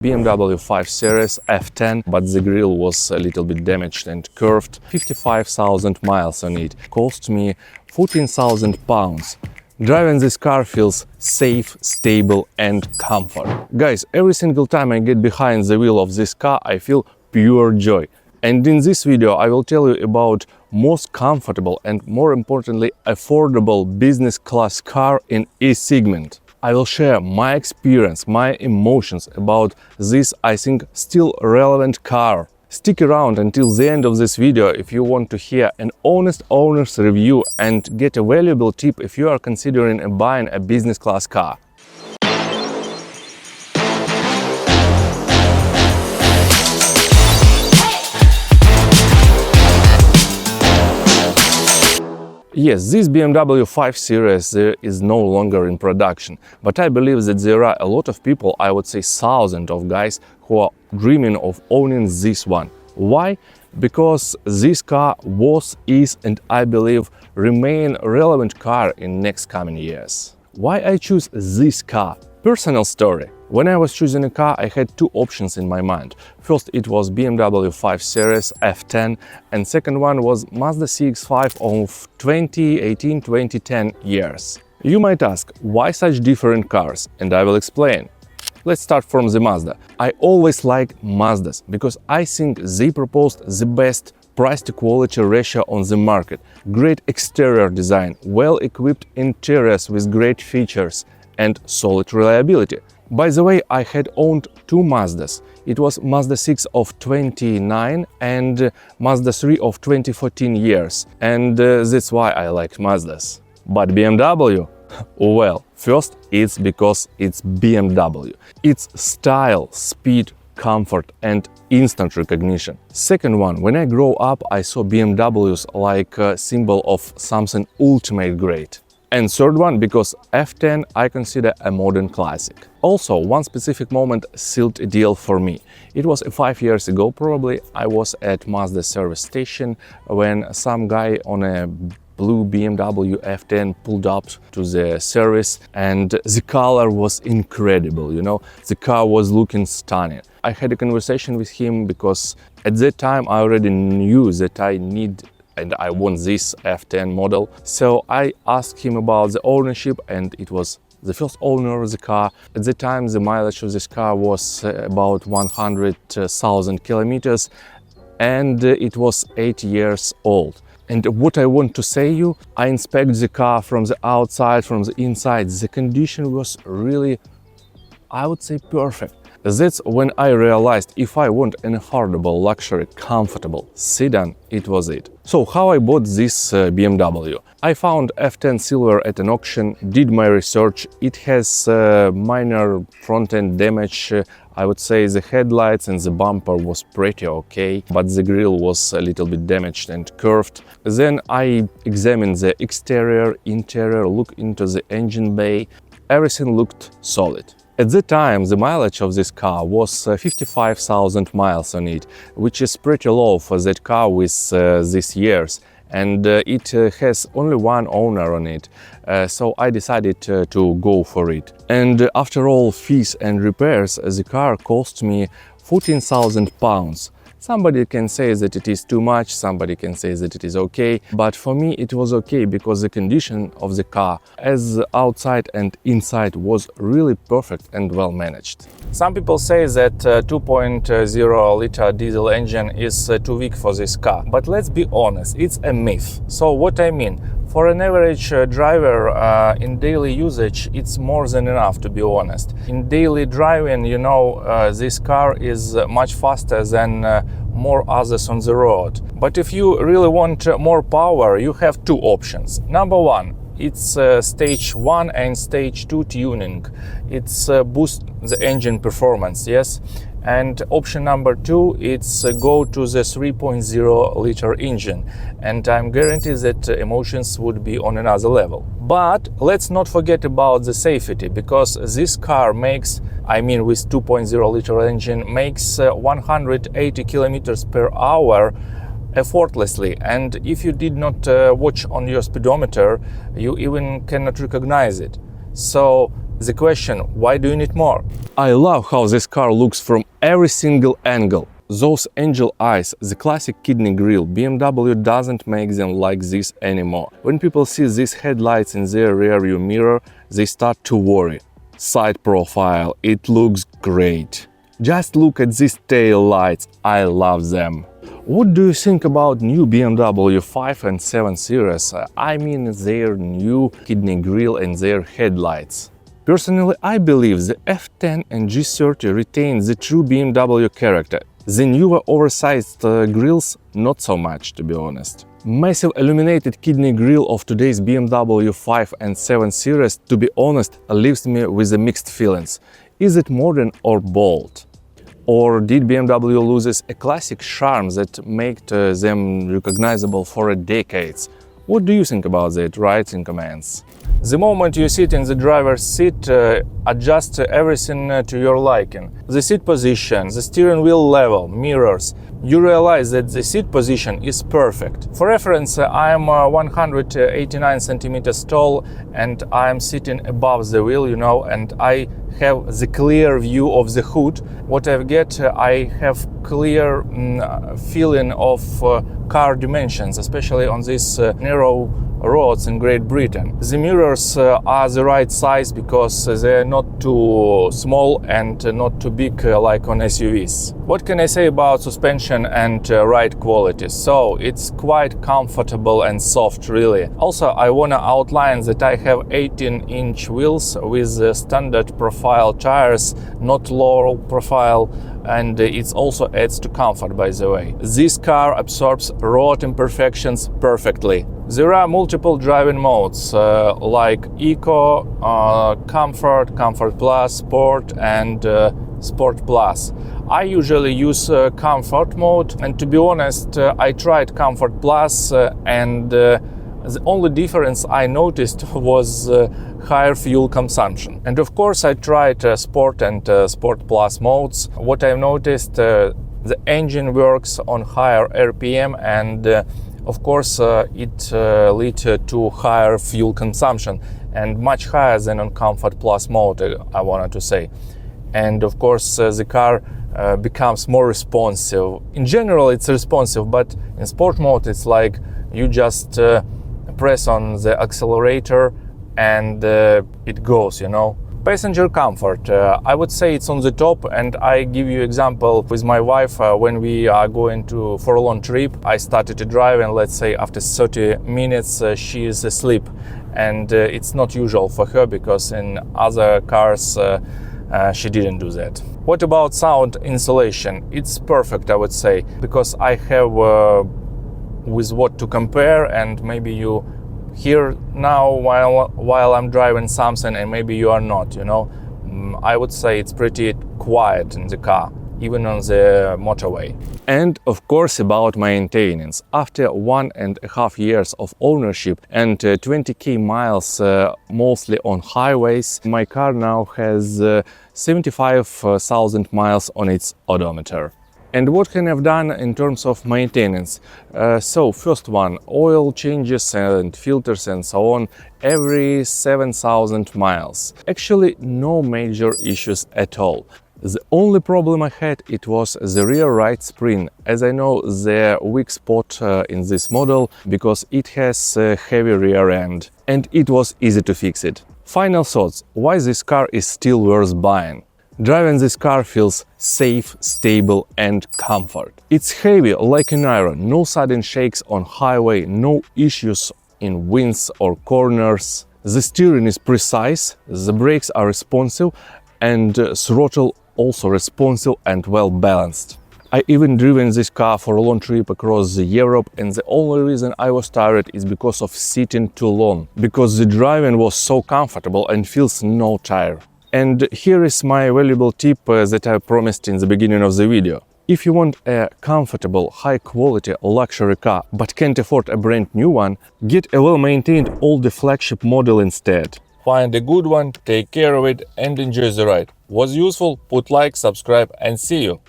BMW 5 Series F10, but the grille was a little bit damaged and curved. 55,000 miles on it. Cost me 14,000 pounds. Driving this car feels safe, stable and comfort. Guys, every single time I get behind the wheel of this car, I feel pure joy. And in this video, I will tell you about most comfortable and, more importantly, affordable business class car in E-segment. I will share my experience, my emotions about this, I think, still relevant car. Stick around until the end of this video if you want to hear an honest owner's review and get a valuable tip if you are considering buying a business class car. Yes, this BMW 5 Series is no longer in production, but I believe that there are a lot of people, I would say thousands of guys, who are dreaming of owning this one. Why? Because this car was, is and I believe remain relevant car in next coming years. Why I choose this car? Personal story. When I was choosing a car, I had two options in my mind. First, it was BMW 5 Series F10, and second one was Mazda CX-5 of 2018-2010 years. You might ask, why such different cars? And I will explain. Let's start from the Mazda. I always liked Mazdas because I think they proposed the best price to quality ratio on the market. Great exterior design, well-equipped interiors with great features and solid reliability. By the way, I had owned two Mazdas. It was Mazda 6 of 29 and Mazda 3 of 2014 years. And that's why I liked Mazdas. But BMW? Well, first, it's because it's BMW. It's style, speed, comfort and instant recognition. Second one, when I grew up, I saw BMWs like a symbol of something ultimate great. And third one, because F10 I consider a modern classic. Also, one specific moment sealed a deal for me. It was 5 years ago probably. I was at Mazda service station when some guy on a blue BMW F10 pulled up to the service and the color was incredible, you know, the car was looking stunning. I had a conversation with him because at that time I already knew that I need and I want this F10 model. So I asked him about the ownership and it was the first owner of the car. At the time the mileage of this car was about 100,000 kilometers and it was 8 years old. And what I want to say you, I inspect the car from the outside, from the inside. The condition was really, I would say, perfect. That's when I realized if I want an affordable, luxury, comfortable sedan, it was it. So how I bought this BMW? I found F10 Silver at an auction, did my research. It has minor front-end damage. I would say the headlights and the bumper was pretty okay, but the grille was a little bit damaged and curved. Then I examined the exterior, interior, looked into the engine bay. Everything looked solid. At the time, the mileage of this car was 55,000 miles on it, which is pretty low for that car with these years. And it has only one owner on it, so I decided to go for it. And after all fees and repairs, the car cost me 14,000 pounds. Somebody can say that it is too much, somebody can say that it is okay, but for me it was okay because the condition of the car, as outside and inside, was really perfect and well managed. Some people say that 2.0 liter diesel engine is too weak for this car, but let's be honest, it's a myth. So what I mean? For an average driver in daily usage, it's more than enough, to be honest. In daily driving, you know, this car is much faster than more others on the road. But if you really want more power, you have two options. Number one, it's stage 1 and stage 2 tuning. It's boost the engine performance, yes. And option number 2, it's go to the 3.0 liter engine, and I'm guaranteed that emotions would be on another level. But let's not forget about the safety, because this car makes, I mean with 2.0 liter engine, makes 180 kilometers per hour effortlessly, and if you did not watch on your speedometer, you even cannot recognize it. So The question, why do you need more? I love how this car looks from every single angle. Those angel eyes, the classic kidney grille, BMW doesn't make them like this anymore. When people see these headlights in their rearview mirror, they start to worry. Side profile, it looks great. Just look at these tail lights, I love them. What do you think about new BMW 5 and 7 Series? I mean their new kidney grille and their headlights. Personally, I believe the F10 and G30 retain the true BMW character. The newer oversized grilles, not so much, to be honest. Massive illuminated kidney grille of today's BMW 5 and 7 Series, to be honest, leaves me with mixed feelings. Is it modern or bold? Or did BMW lose a classic charm that made them recognizable for decades? What do you think about that? Write in comments. The moment you sit in the driver's seat, adjust everything to your liking. The seat position, the steering wheel level, mirrors. You realize that the seat position is perfect. For reference, I am 189 centimeters tall and I am sitting above the wheel, and I have the clear view of the hood. What I get, I have clear feeling of car dimensions, especially on these narrow roads in Great Britain. The mirrors are the right size because they're not too small and not too big like on SUVs. What can I say about suspension and ride quality? So it's quite comfortable and soft, really. Also, I wanna outline that I have 18-inch wheels with standard profile tires, not low profile, and it also adds to comfort, by the way. This car absorbs road imperfections perfectly. There are multiple driving modes like Eco, Comfort, Comfort Plus, Sport and Sport Plus. I usually use Comfort mode, and to be honest, I tried Comfort Plus and the only difference I noticed was higher fuel consumption. And of course I tried Sport and Sport Plus modes. What I've noticed, the engine works on higher RPM and of course it leads to higher fuel consumption and much higher than on Comfort Plus mode, I wanted to say. And of course the car becomes more responsive. In general it's responsive, but in sport mode it's like you just press on the accelerator and it goes, Passenger comfort, I would say it's on the top, and I give you example with my wife when we are going for a long trip. I started to drive and let's say after 30 minutes she is asleep, and it's not usual for her because in other cars she didn't do that. What about sound insulation? It's perfect, I would say, because I have with what to compare, and maybe you hear now while I'm driving something and maybe you are not, I would say it's pretty quiet in the car, even on the motorway. And of course about maintenance. After 1.5 years of ownership and 20k miles mostly on highways, my car now has 75,000 miles on its odometer. And what can I have done in terms of maintenance? So first one, oil changes and filters and so on every 7,000 miles. Actually no major issues at all. The only problem I had, it was the rear right spring, as I know the weak spot in this model because it has a heavy rear end and it was easy to fix it. Final thoughts, why this car is still worth buying? Driving this car feels safe, stable and comfort. It's heavy like an iron, no sudden shakes on highway, no issues in winds or corners. The steering is precise, the brakes are responsive and throttle also responsive and well balanced. I even driven this car for a long trip across Europe, and the only reason I was tired is because of sitting too long, because the driving was so comfortable and feels no tire. And here is my valuable tip that I promised in the beginning of the video. If you want a comfortable, high-quality luxury car but can't afford a brand new one, get a well-maintained old flagship model instead. Find a good one, take care of it and enjoy the ride. Was useful? Put like, subscribe and see you!